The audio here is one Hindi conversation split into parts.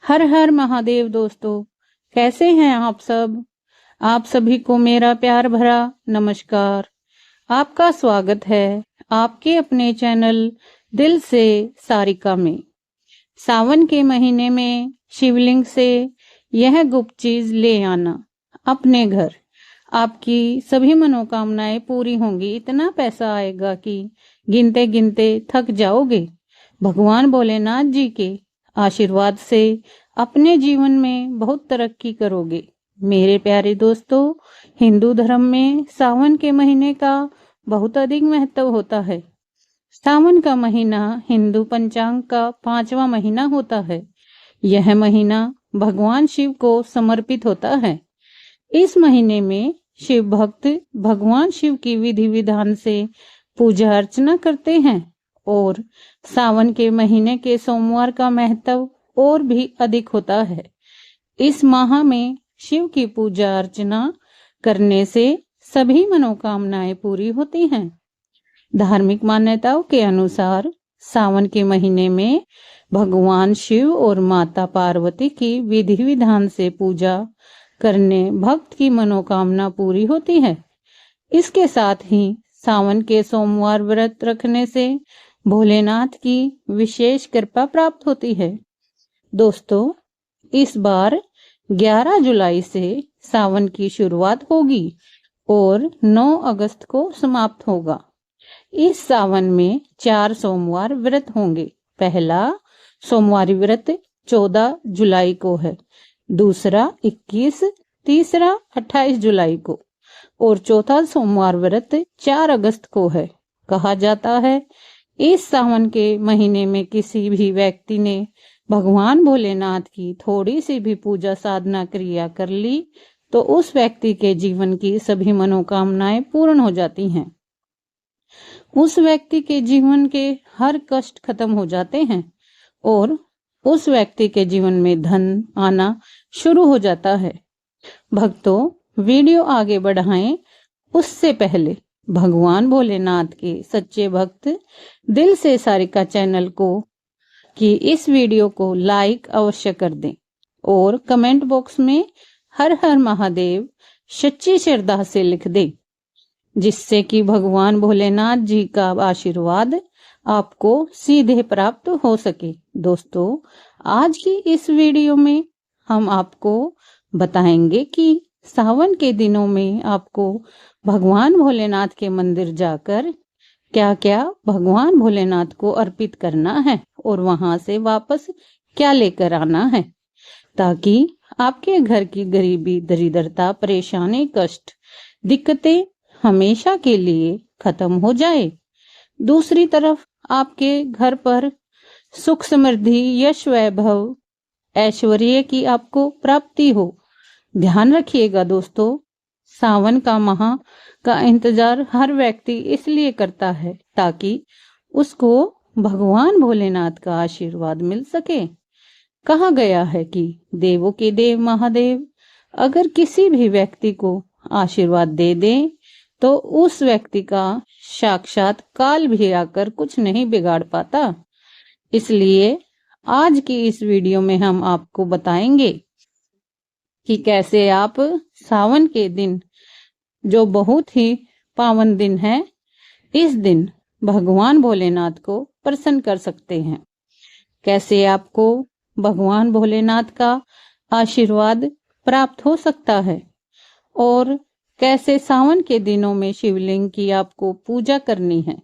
हर हर महादेव दोस्तों, कैसे हैं आप सब। आप सभी को मेरा प्यार भरा नमस्कार। आपका स्वागत है आपके अपने चैनल दिल से सारिका में। सावन के महीने में शिवलिंग से यह गुप्त चीज ले आना अपने घर, आपकी सभी मनोकामनाएं पूरी होंगी। इतना पैसा आएगा कि गिनते गिनते थक जाओगे। भगवान भोलेनाथ जी के आशीर्वाद से अपने जीवन में बहुत तरक्की करोगे। मेरे प्यारे दोस्तों, हिंदू धर्म में सावन के महीने का बहुत अधिक महत्व होता है। सावन का महीना हिंदू पंचांग का 5वां महीना होता है। यह महीना भगवान शिव को समर्पित होता है। इस महीने में शिव भक्त भगवान शिव की विधि विधान से पूजा अर्चना करते हैं और सावन के महीने के सोमवार का महत्व और भी अधिक होता है। इस माह में शिव की पूजा अर्चना करने से सभी मनोकामनाएं पूरी होती हैं। धार्मिक मान्यताओं के अनुसार सावन के महीने में भगवान शिव और माता पार्वती की विधि विधान से पूजा करने भक्त की मनोकामना पूरी होती है। इसके साथ ही सावन के सोमवार व्रत रखने से भोलेनाथ की विशेष कृपा प्राप्त होती है। दोस्तों, इस बार 11 जुलाई से सावन की शुरुआत होगी और 9 अगस्त को समाप्त होगा। इस सावन में 4 सोमवार व्रत होंगे। पहला सोमवारी व्रत 14 जुलाई को है, दूसरा 21, तीसरा 28 जुलाई को और चौथा सोमवार व्रत 4 अगस्त को है। कहा जाता है इस सावन के महीने में किसी भी व्यक्ति ने भगवान भोलेनाथ की थोड़ी सी भी पूजा साधना क्रिया कर ली तो उस व्यक्ति के जीवन की सभी मनोकामनाएं पूर्ण हो जाती हैं। उस व्यक्ति के जीवन के हर कष्ट खत्म हो जाते हैं और उस व्यक्ति के जीवन में धन आना शुरू हो जाता है। भक्तों, वीडियो आगे बढ़ाएं उससे पहले भगवान भोलेनाथ के सच्चे भक्त दिल से सारिका चैनल को कि इस वीडियो को लाइक अवश्य कर दें और कमेंट बॉक्स में हर हर महादेव सच्ची श्रद्धा से लिख दें, जिससे कि भगवान भोलेनाथ जी का आशीर्वाद आपको सीधे प्राप्त हो सके। दोस्तों, आज की इस वीडियो में हम आपको बताएंगे कि सावन के दिनों में आपको भगवान भोलेनाथ के मंदिर जाकर क्या क्या भगवान भोलेनाथ को अर्पित करना है और वहां से वापस क्या लेकर आना है, ताकि आपके घर की गरीबी, दरिद्रता, परेशानी, कष्ट, दिक्कतें हमेशा के लिए खत्म हो जाए। दूसरी तरफ आपके घर पर सुख, समृद्धि, यश, वैभव, ऐश्वर्य की आपको प्राप्ति हो। ध्यान रखिएगा दोस्तों, सावन का माह का इंतजार हर व्यक्ति इसलिए करता है ताकि उसको भगवान भोलेनाथ का आशीर्वाद मिल सके। कहा गया है कि देवों के देव महादेव अगर किसी भी व्यक्ति को आशीर्वाद दे दें तो उस व्यक्ति का साक्षात काल भी आकर कुछ नहीं बिगाड़ पाता। इसलिए आज की इस वीडियो में हम आपको बताएंगे कि कैसे आप सावन के दिन, जो बहुत ही पावन दिन है, इस दिन भगवान भोलेनाथ को प्रसन्न कर सकते हैं। कैसे आपको भगवान भोलेनाथ का आशीर्वाद प्राप्त हो सकता है और कैसे सावन के दिनों में शिवलिंग की आपको पूजा करनी है,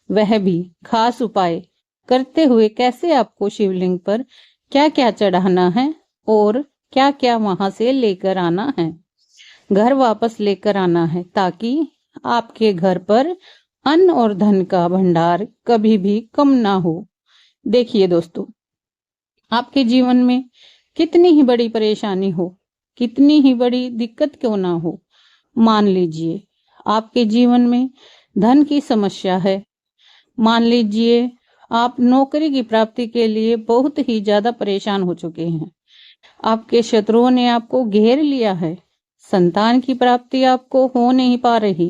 वह भी खास उपाय करते हुए कैसे आपको शिवलिंग पर क्या क्या चढ़ाना है और क्या क्या वहां से लेकर आना है, घर वापस लेकर आना है, ताकि आपके घर पर अन्न और धन का भंडार कभी भी कम ना हो। देखिए दोस्तों, आपके जीवन में कितनी ही बड़ी परेशानी हो, कितनी ही बड़ी दिक्कत क्यों ना हो, मान लीजिए आपके जीवन में धन की समस्या है, मान लीजिए आप नौकरी की प्राप्ति के लिए बहुत ही ज्यादा परेशान हो चुके हैं, आपके शत्रुओं ने आपको घेर लिया है, संतान की प्राप्ति आपको हो नहीं पा रही,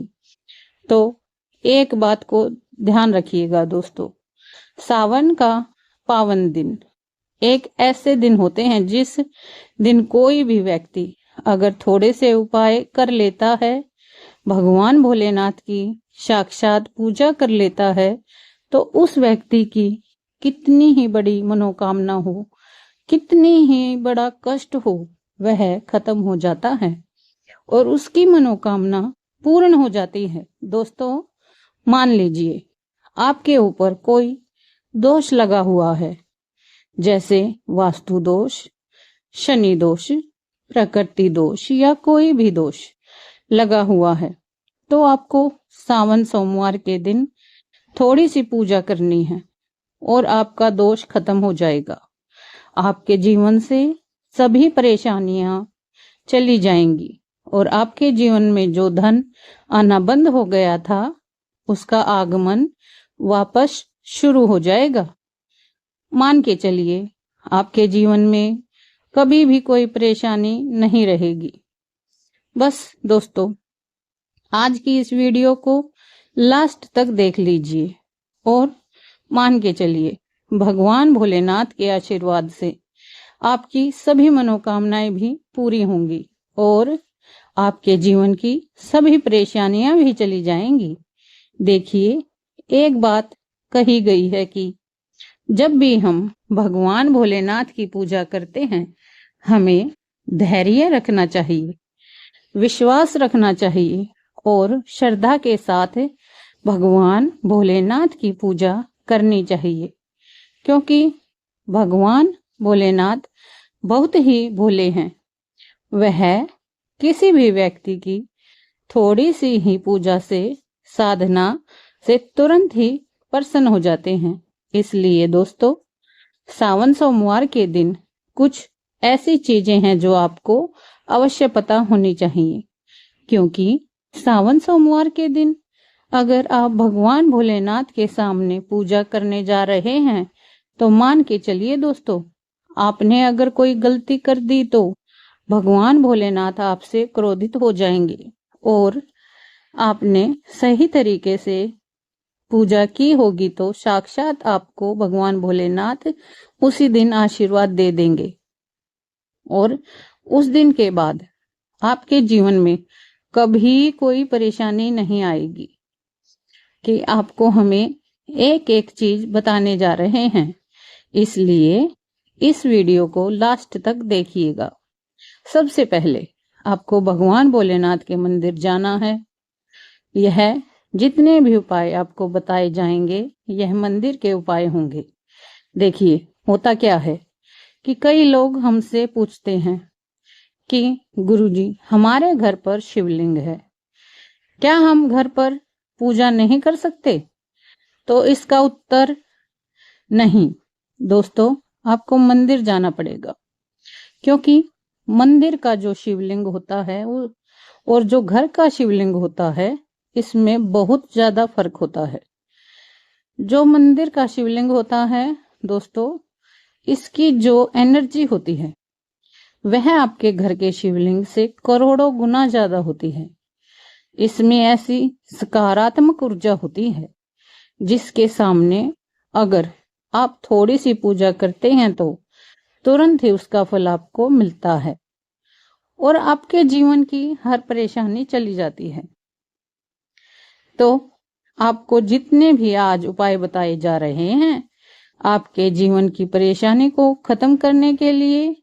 तो एक बात को ध्यान रखिएगा दोस्तों, सावन का पावन दिन एक ऐसे दिन होते हैं जिस दिन कोई भी व्यक्ति अगर थोड़े से उपाय कर लेता है, भगवान भोलेनाथ की साक्षात पूजा कर लेता है, तो उस व्यक्ति की कितनी ही बड़ी मनोकामना हो, कितनी ही बड़ा कष्ट हो, वह खत्म हो जाता है और उसकी मनोकामना पूर्ण हो जाती है। दोस्तों, मान लीजिए आपके ऊपर कोई दोष लगा हुआ है, जैसे वास्तु दोष, शनि दोष, प्रकृति दोष या कोई भी दोष लगा हुआ है, तो आपको सावन सोमवार के दिन थोड़ी सी पूजा करनी है और आपका दोष खत्म हो जाएगा। आपके जीवन से सभी परेशानियां चली जाएंगी और आपके जीवन में जो धन आना बंद हो गया था, उसका आगमन वापस शुरू हो जाएगा। मान के चलिए आपके जीवन में कभी भी कोई परेशानी नहीं रहेगी। बस दोस्तों, आज की इस वीडियो को लास्ट तक देख लीजिए और मान के चलिए भगवान भोलेनाथ के आशीर्वाद से आपकी सभी मनोकामनाएं भी पूरी होंगी और आपके जीवन की सभी परेशानियां भी चली जाएंगी। देखिए, एक बात कही गई है कि जब भी हम भगवान भोलेनाथ की पूजा करते हैं, हमें धैर्य रखना चाहिए, विश्वास रखना चाहिए और श्रद्धा के साथ भगवान भोलेनाथ की पूजा करनी चाहिए, क्योंकि भगवान भोलेनाथ बहुत ही भोले हैं। वह किसी भी व्यक्ति की थोड़ी सी ही पूजा से, साधना से तुरंत ही प्रसन्न हो जाते हैं। इसलिए दोस्तों, सावन सोमवार के दिन कुछ ऐसी चीजें हैं जो आपको अवश्य पता होनी चाहिए, क्योंकि सावन सोमवार के दिन अगर आप भगवान भोलेनाथ के सामने पूजा करने जा रहे हैं, तो मान के चलिए दोस्तों, आपने अगर कोई गलती कर दी तो भगवान भोलेनाथ आपसे क्रोधित हो जाएंगे और आपने सही तरीके से पूजा की होगी तो साक्षात आपको भगवान भोलेनाथ उसी दिन आशीर्वाद दे देंगे और उस दिन के बाद आपके जीवन में कभी कोई परेशानी नहीं आएगी। कि आपको हमें एक एक चीज बताने जा रहे हैं, इसलिए इस वीडियो को लास्ट तक देखिएगा। सबसे पहले आपको भगवान भोलेनाथ के मंदिर जाना है। यह जितने भी उपाय आपको बताए जाएंगे, यह मंदिर के उपाय होंगे। देखिए, होता क्या है कि कई लोग हमसे पूछते हैं कि गुरुजी, हमारे घर पर शिवलिंग है, क्या हम घर पर पूजा नहीं कर सकते? तो इसका उत्तर नहीं दोस्तों, आपको मंदिर जाना पड़ेगा, क्योंकि मंदिर का जो शिवलिंग होता है और जो घर का शिवलिंग होता है, इसमें बहुत ज्यादा फर्क होता है। जो मंदिर का शिवलिंग होता है दोस्तों, इसकी जो एनर्जी होती है वह आपके घर के शिवलिंग से करोड़ों गुना ज्यादा होती है। इसमें ऐसी सकारात्मक ऊर्जा होती है जिसके सामने अगर आप थोड़ी सी पूजा करते हैं तो तुरंत ही उसका फल आपको मिलता है और आपके जीवन की हर परेशानी चली जाती है। तो आपको जितने भी आज उपाय बताए जा रहे हैं, आपके जीवन की परेशानी को खत्म करने के लिए,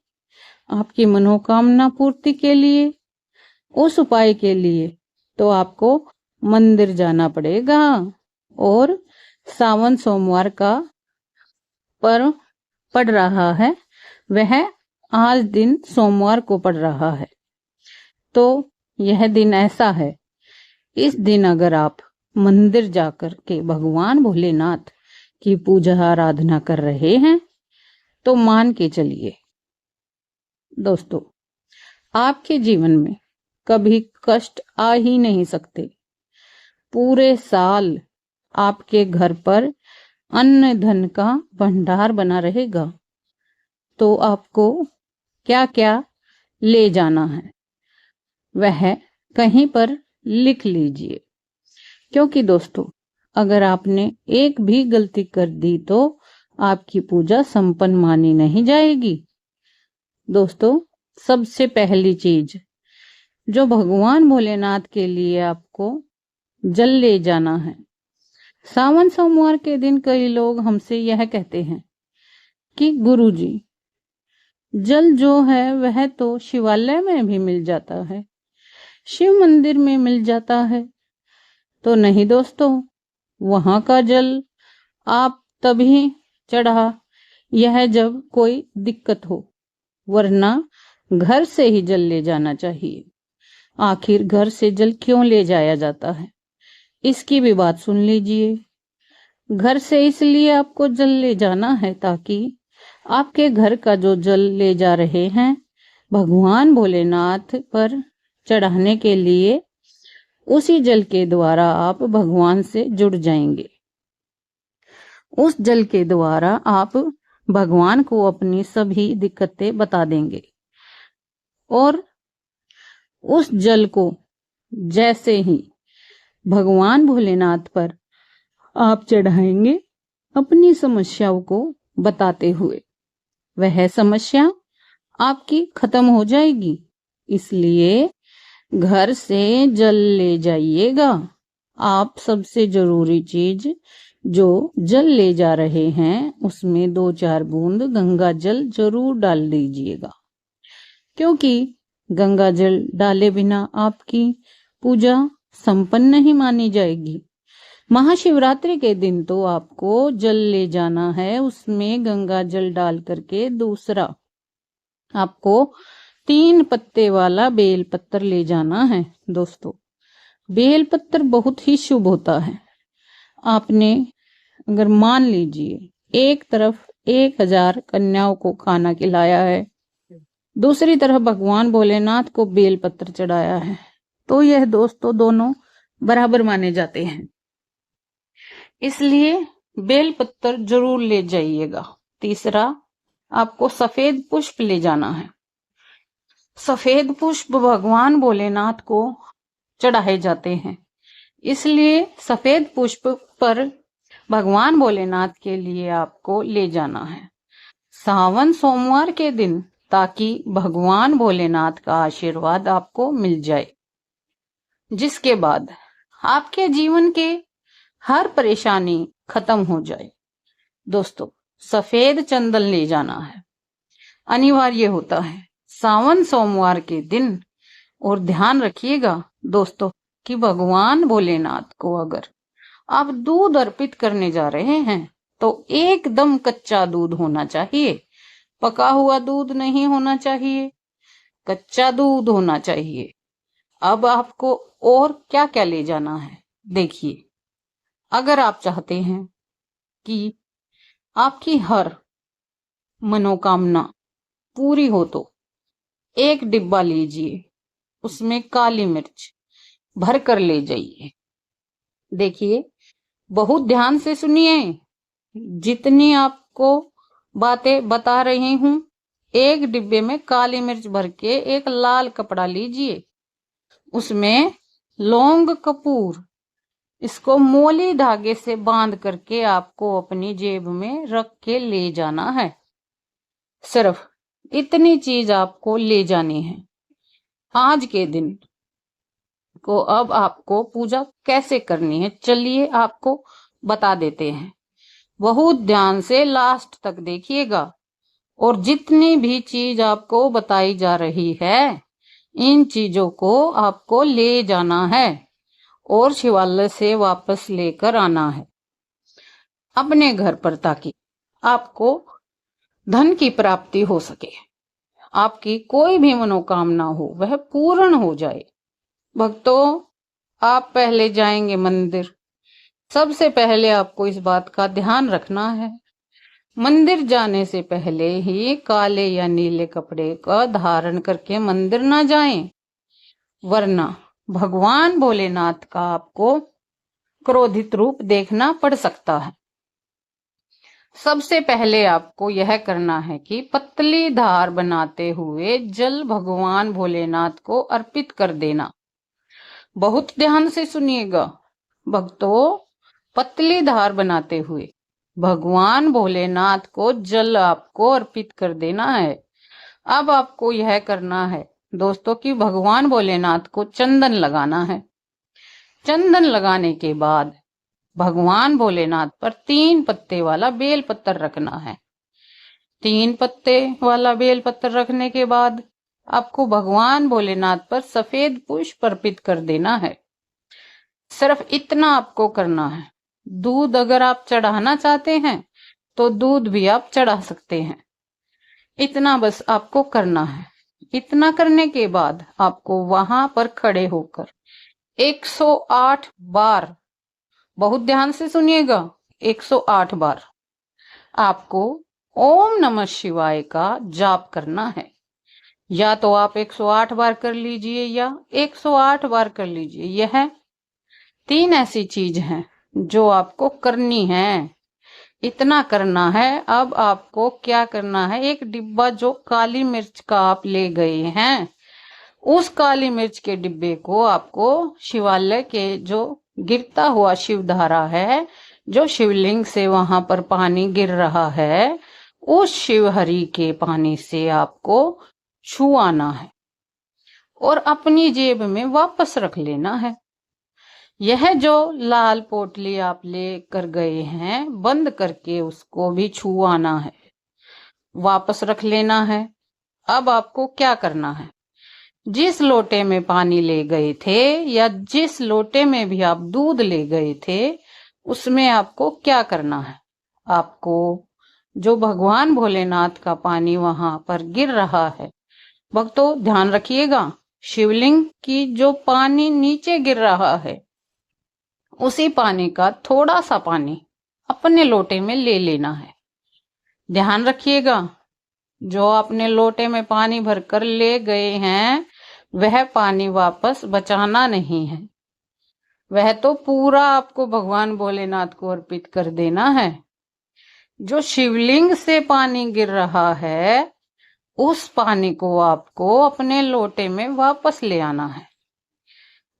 आपकी मनोकामना पूर्ति के लिए, उस उपाय के लिए तो आपको मंदिर जाना पड़ेगा और सावन सोमवार का पर्व पड़ रहा है, वह आज दिन सोमवार को पड़ रहा है। तो यह दिन ऐसा है, इस दिन अगर आप मंदिर जाकर के भगवान भोलेनाथ की पूजा आराधना कर रहे हैं, तो मान के चलिए दोस्तों, आपके जीवन में कभी कष्ट आ ही नहीं सकते। पूरे साल आपके घर पर अन्न धन का भंडार बना रहेगा। तो आपको क्या क्या ले जाना है वह कहीं पर लिख लीजिए, क्योंकि दोस्तों, अगर आपने एक भी गलती कर दी तो आपकी पूजा संपन्न मानी नहीं जाएगी। दोस्तों, सबसे पहली चीज जो भगवान भोलेनाथ के लिए आपको जल ले जाना है। सावन सोमवार के दिन कई लोग हमसे यह कहते हैं कि गुरुजी, जल जो है वह तो शिवालय में भी मिल जाता है, शिव मंदिर में मिल जाता है। तो नहीं दोस्तों, वहां का जल आप तभी चढ़ा यह जब कोई दिक्कत हो, वरना घर से ही जल ले जाना चाहिए। आखिर घर से जल क्यों ले जाया जाता है, इसकी भी बात सुन लीजिए। घर से इसलिए आपको जल ले जाना है ताकि आपके घर का जो जल ले जा रहे हैं भगवान भोलेनाथ पर चढ़ाने के लिए, उसी जल के द्वारा आप भगवान से जुड़ जाएंगे। उस जल के द्वारा आप भगवान को अपनी सभी दिक्कतें बता देंगे और उस जल को जैसे ही भगवान भोलेनाथ पर आप चढ़ाएंगे अपनी समस्याओं को बताते हुए, वह समस्या आपकी खत्म हो जाएगी। इसलिए घर से जल ले जाइएगा। आप सबसे जरूरी चीज जो जल ले जा रहे हैं उसमें 2-4 बूंद गंगा जल जरूर डाल दीजिएगा, क्योंकि गंगा जल डाले बिना आपकी पूजा संपन्न नहीं मानी जाएगी। महाशिवरात्रि के दिन तो आपको जल ले जाना है, उसमें गंगा जल डाल करके दूसरा आपको 3 पत्ते वाला बेल पत्तर ले जाना है। दोस्तों, बेल पत्तर बहुत ही शुभ होता है। आपने अगर मान लीजिए एक तरफ 1000 कन्याओं को खाना खिलाया है, दूसरी तरफ भगवान भोलेनाथ को बेल पत्र चढ़ाया है, तो यह दोस्तों दोनों बराबर माने जाते हैं। इसलिए बेल पत्र जरूर ले जाइएगा। तीसरा, आपको सफेद पुष्प ले जाना है। सफेद पुष्प भगवान भोलेनाथ को चढ़ाए जाते हैं, इसलिए सफेद पुष्प पर भगवान भोलेनाथ के लिए आपको ले जाना है सावन सोमवार के दिन, ताकि भगवान भोलेनाथ का आशीर्वाद आपको मिल जाए, जिसके बाद आपके जीवन के हर परेशानी खत्म हो जाए। दोस्तों, सफेद चंदन ले जाना है, अनिवार्य होता है सावन सोमवार के दिन। और ध्यान रखिएगा दोस्तों कि भगवान भोलेनाथ को अगर आप दूध अर्पित करने जा रहे हैं तो एकदम कच्चा दूध होना चाहिए, पका हुआ दूध नहीं होना चाहिए, कच्चा दूध होना चाहिए। अब आपको और क्या क्या ले जाना है देखिए। अगर आप चाहते हैं कि आपकी हर मनोकामना पूरी हो तो एक डिब्बा लीजिए, उसमें काली मिर्च भर कर ले जाइए। देखिए, बहुत ध्यान से सुनिए, जितनी आपको बातें बता रही हूं, एक डिब्बे में काली मिर्च भर के एक लाल कपड़ा लीजिए, उसमें लौंग कपूर, इसको मोली धागे से बांध करके आपको अपनी जेब में रख के ले जाना है। सिर्फ इतनी चीज आपको ले जानी है। आज के दिन को अब आपको पूजा कैसे करनी है, चलिए आपको बता देते हैं। बहुत ध्यान से लास्ट तक देखिएगा और जितनी भी चीज आपको बताई जा रही है, इन चीजों को आपको ले जाना है और शिवालय से वापस लेकर आना है अपने घर पर, ताकि आपको धन की प्राप्ति हो सके, आपकी कोई भी मनोकामना हो वह पूर्ण हो जाए। भक्तों, आप पहले जाएंगे मंदिर। सबसे पहले आपको इस बात का ध्यान रखना है, मंदिर जाने से पहले ही काले या नीले कपड़े का धारण करके मंदिर ना जाएं, वरना भगवान भोलेनाथ का आपको क्रोधित रूप देखना पड़ सकता है। सबसे पहले आपको यह करना है कि पतली धार बनाते हुए जल भगवान भोलेनाथ को अर्पित कर देना। बहुत ध्यान से सुनिएगा भक्तों, पतली धार बनाते हुए भगवान भोलेनाथ को जल आपको अर्पित कर देना है। अब आपको यह करना है दोस्तों कि भगवान भोलेनाथ को चंदन लगाना है। चंदन लगाने के बाद भगवान भोलेनाथ पर 3 पत्ते वाला बेल पत्थर रखना है। 3 पत्ते वाला बेल पत्थर रखने के बाद आपको भगवान भोलेनाथ पर सफेद पुष्प अर्पित कर देना है। सिर्फ इतना आपको करना है। दूध अगर आप चढ़ाना चाहते हैं तो दूध भी आप चढ़ा सकते हैं। इतना बस आपको करना है। इतना करने के बाद आपको वहां पर खड़े होकर 108 बार, बहुत ध्यान से सुनिएगा, 108 बार आपको ओम नमः शिवाय का जाप करना है। या तो आप 108 बार कर लीजिए या 108 बार कर लीजिए। यह 3 ऐसी चीज हैं जो आपको करनी है। इतना करना है। अब आपको क्या करना है, एक डिब्बा जो काली मिर्च का आप ले गए हैं, उस काली मिर्च के डिब्बे को आपको शिवालय के जो गिरता हुआ शिवधारा है, जो शिवलिंग से वहां पर पानी गिर रहा है, उस शिवहरि के पानी से आपको छुआना है और अपनी जेब में वापस रख लेना है। यह जो लाल पोटली आप लेकर गए हैं, बंद करके उसको भी छुआना है, वापस रख लेना है। अब आपको क्या करना है, जिस लोटे में पानी ले गए थे या जिस लोटे में भी आप दूध ले गए थे, उसमें आपको क्या करना है, आपको जो भगवान भोलेनाथ का पानी वहां पर गिर रहा है, भक्तों ध्यान रखिएगा, शिवलिंग की जो पानी नीचे गिर रहा है, उसी पानी का थोड़ा सा पानी अपने लोटे में ले लेना है। ध्यान रखिएगा, जो आपने लोटे में पानी भरकर ले गए हैं, वह पानी वापस बचाना नहीं है। वह तो पूरा आपको भगवान भोलेनाथ को अर्पित कर देना है। जो शिवलिंग से पानी गिर रहा है, उस पानी को आपको अपने लोटे में वापस ले आना है।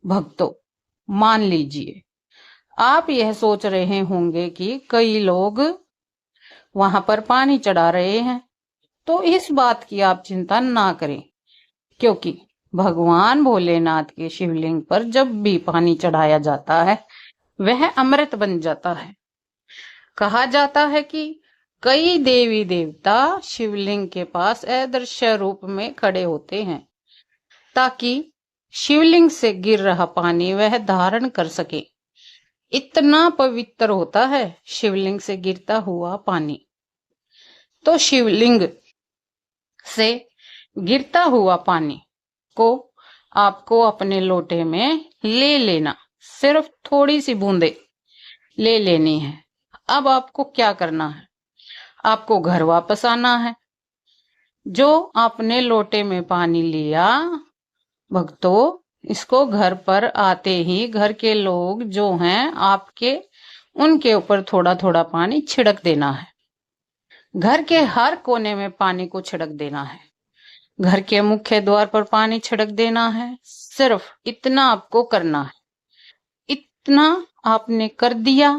भक्तों मान लीजिए, आप यह सोच रहे होंगे कि कई लोग वहां पर पानी चढ़ा रहे हैं, तो इस बात की आप चिंता ना करें, क्योंकि भगवान भोलेनाथ के शिवलिंग पर जब भी पानी चढ़ाया जाता है, वह अमृत बन जाता है। कहा जाता है कि कई देवी देवता शिवलिंग के पास अदृश्य रूप में खड़े होते हैं, ताकि शिवलिंग से गिर रहा पानी वह धारण कर सके। इतना पवित्र होता है शिवलिंग से गिरता हुआ पानी। तो शिवलिंग से गिरता हुआ पानी को आपको अपने लोटे में ले लेना, सिर्फ थोड़ी सी बूंदे ले लेनी है। अब आपको क्या करना है, आपको घर वापस आना है। जो आपने लोटे में पानी लिया, भक्तों इसको घर पर आते ही घर के लोग जो हैं आपके, उनके ऊपर थोड़ा थोड़ा पानी छिड़क देना है। घर के हर कोने में पानी को छिड़क देना है। घर के मुख्य द्वार पर पानी छिड़क देना है। सिर्फ इतना आपको करना है। इतना आपने कर दिया।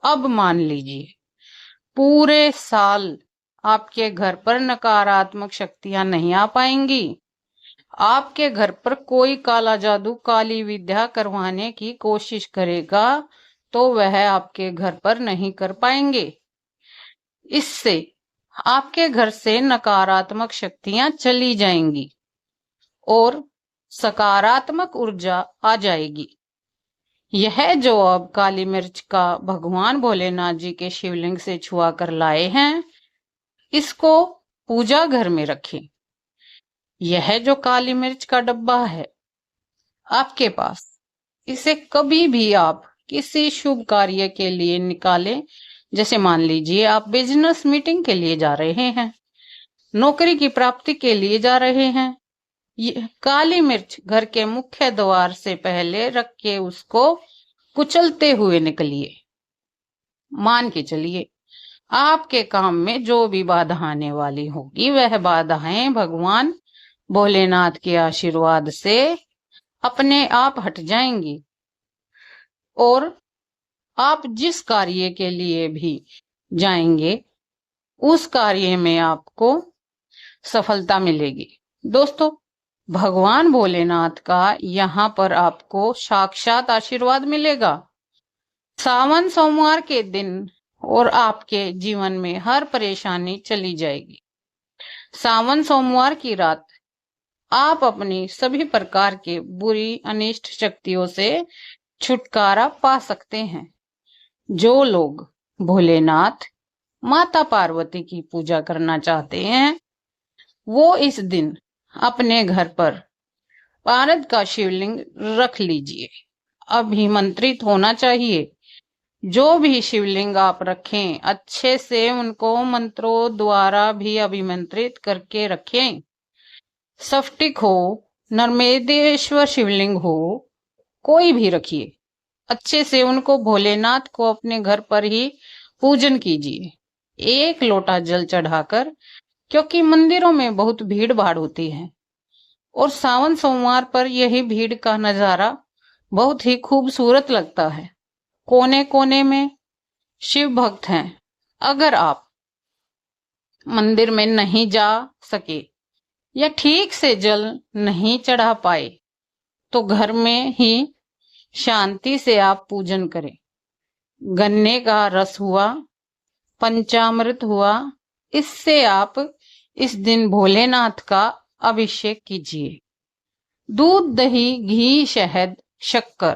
अब मान लीजिए पूरे साल आपके घर पर नकारात्मक शक्तियां नहीं आ पाएंगी। आपके घर पर कोई काला जादू, काली विद्या करवाने की कोशिश करेगा तो वह आपके घर पर नहीं कर पाएंगे। इससे आपके घर से नकारात्मक शक्तियां चली जाएंगी और सकारात्मक ऊर्जा आ जाएगी। यह जो अब काली मिर्च का भगवान भोलेनाथ जी के शिवलिंग से छुआ कर लाए हैं, इसको पूजा घर में रखें। यह जो काली मिर्च का डब्बा है आपके पास, इसे कभी भी आप किसी शुभ कार्य के लिए निकालें। जैसे मान लीजिए आप बिजनेस मीटिंग के लिए जा रहे हैं, नौकरी की प्राप्ति के लिए जा रहे हैं, ये काली मिर्च घर के मुख्य द्वार से पहले रख के उसको कुचलते हुए निकलिए। मान के चलिए आपके काम में जो भी बाधा आने वाली होगी, वह बाधाएं भगवान भोलेनाथ के आशीर्वाद से अपने आप हट जाएंगी और आप जिस कार्य के लिए भी जाएंगे उस कार्य में आपको सफलता मिलेगी। दोस्तों, भगवान भोलेनाथ का यहाँ पर आपको साक्षात आशीर्वाद मिलेगा। सावन सोमवार के दिन और आपके जीवन में हर परेशानी चली जाएगी। सावन सोमवार की रात आप अपनी सभी प्रकार के बुरी अनिष्ट शक्तियों से छुटकारा पा सकते हैं। जो लोग भोलेनाथ माता पार्वती की पूजा करना चाहते हैं, वो इस दिन अपने घर पर पारद का शिवलिंग रख लीजिए। अभिमंत्रित होना चाहिए। जो भी शिवलिंग आप रखें, अच्छे से उनको मंत्रों द्वारा भी अभिमंत्रित करके रखें। स्फटिक हो, नर्मदेश्वर शिवलिंग हो, कोई भी रखिए। अच्छे से उनको भोलेनाथ को अपने घर पर ही पूजन कीजिए। एक लोटा जल चढ़ाकर, क्योंकि मंदिरों में बहुत भीड़ भाड़ होती है और सावन सोमवार पर यही भीड़ का नजारा बहुत ही खूबसूरत लगता है। कोने कोने में शिव भक्त हैं। अगर आप मंदिर में नहीं जा सके या ठीक से जल नहीं चढ़ा पाए, तो घर में ही शांति से आप पूजन करें। गन्ने का रस हुआ, पंचामृत हुआ, इससे आप इस दिन भोलेनाथ का अभिषेक कीजिए। दूध, दही, घी, शहद, शक्कर,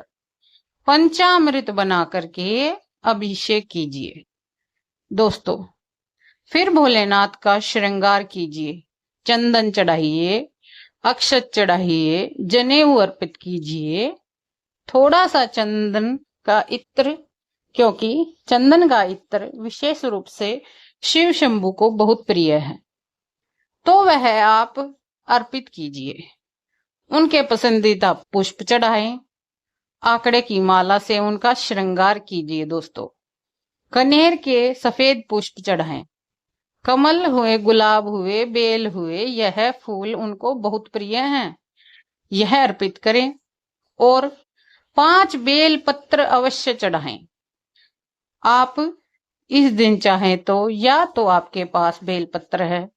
पंचामृत बना करके अभिषेक कीजिए। दोस्तों, फिर भोलेनाथ का श्रृंगार कीजिए। चंदन चढ़ाइए, अक्षत चढ़ाइए, जनेऊ अर्पित कीजिए। थोड़ा सा चंदन का इत्र, क्योंकि चंदन का इत्र विशेष रूप से शिव शंभू को बहुत प्रिय है, तो वह आप अर्पित कीजिए। उनके पसंदीदा पुष्प चढ़ाएं। आंकड़े की माला से उनका श्रृंगार कीजिए। दोस्तों, कनेर के सफेद पुष्प चढ़ाएं। कमल हुए, गुलाब हुए, बेल हुए, यह फूल उनको बहुत प्रिय हैं, यह अर्पित करें। और 5 बेल पत्र अवश्य चढ़ाएं। आप इस दिन चाहें तो, या तो आपके पास बेल पत्र है,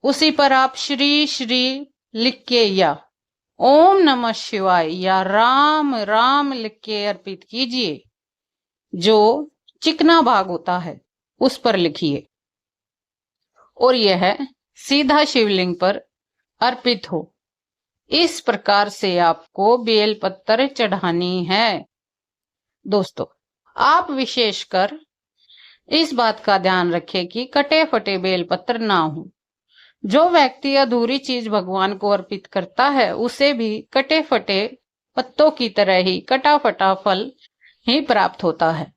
उसी पर आप श्री श्री लिख के या ओम नमः शिवाय या राम राम लिख के अर्पित कीजिए। जो चिकना भाग होता है उस पर लिखिए और यह सीधा शिवलिंग पर अर्पित हो। इस प्रकार से आपको बेल पत्र चढ़ानी है। दोस्तों, आप विशेषकर इस बात का ध्यान रखें कि कटे फटे बेल पत्र ना हो। जो व्यक्ति अधूरी चीज भगवान को अर्पित करता है, उसे भी कटे फटे पत्तों की तरह ही कटा फटा फल ही प्राप्त होता है।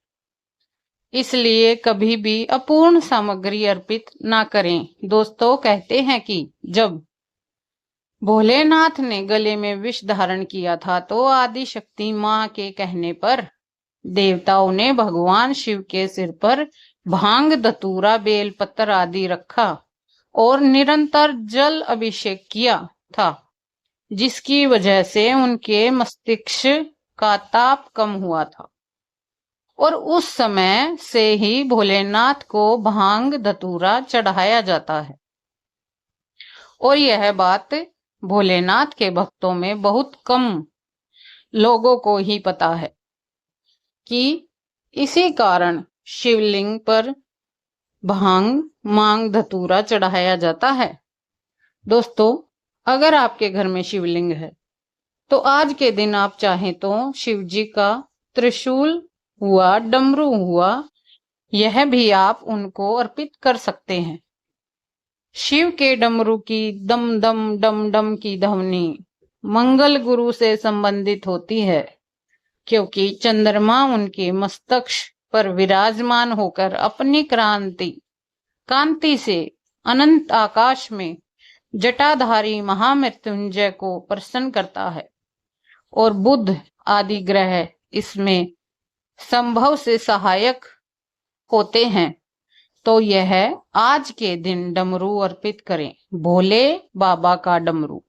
इसलिए कभी भी अपूर्ण सामग्री अर्पित ना करें। दोस्तों, कहते हैं कि जब भोलेनाथ ने गले में विष धारण किया था, तो आदि शक्ति मां के कहने पर देवताओं ने भगवान शिव के सिर पर भांग, धतूरा, बेल पत्र आदि रखा और निरंतर जल अभिषेक किया था, जिसकी वजह से उनके मस्तिष्क का ताप कम हुआ था। और उस समय से ही भोलेनाथ को भांग, धतूरा चढ़ाया जाता है। और यह बात भोलेनाथ के भक्तों में बहुत कम लोगों को ही पता है कि इसी कारण शिवलिंग पर भांग, मांग, धतूरा चढ़ाया जाता है। दोस्तों, अगर आपके घर में शिवलिंग है, तो आज के दिन आप चाहें तो शिव जी का त्रिशूल हुआ, डमरू हुआ, यह भी आप उनको अर्पित कर सकते हैं। शिव के डमरू की दम दम डम डम की ध्वनि मंगल गुरु से संबंधित होती है, क्योंकि चंद्रमा उनके मस्तक पर विराजमान होकर अपनी कांति से अनंत आकाश में जटाधारी महामृत्युंजय को प्रसन्न करता है और बुध आदि ग्रह इसमें संभव से सहायक होते हैं। तो यह आज के दिन डमरू अर्पित करें। भोले बाबा का डमरू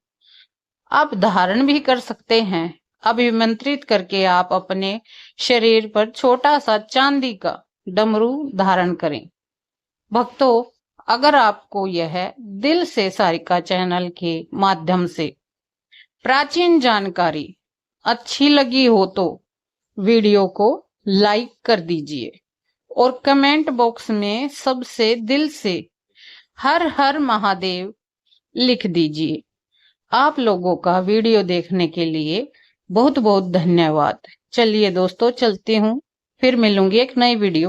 आप धारण भी कर सकते हैं। अभिमंत्रित करके आप अपने शरीर पर छोटा सा चांदी का डमरू धारण करें। भक्तों, अगर आपको यह दिल से सारिका चैनल के माध्यम से प्राचीन जानकारी अच्छी लगी हो तो वीडियो को लाइक कर दीजिए और कमेंट बॉक्स में सबसे दिल से हर हर महादेव लिख दीजिए। आप लोगों का वीडियो देखने के लिए बहुत बहुत धन्यवाद। चलिए दोस्तों, चलती हूँ, फिर मिलूंगी एक नई वीडियो।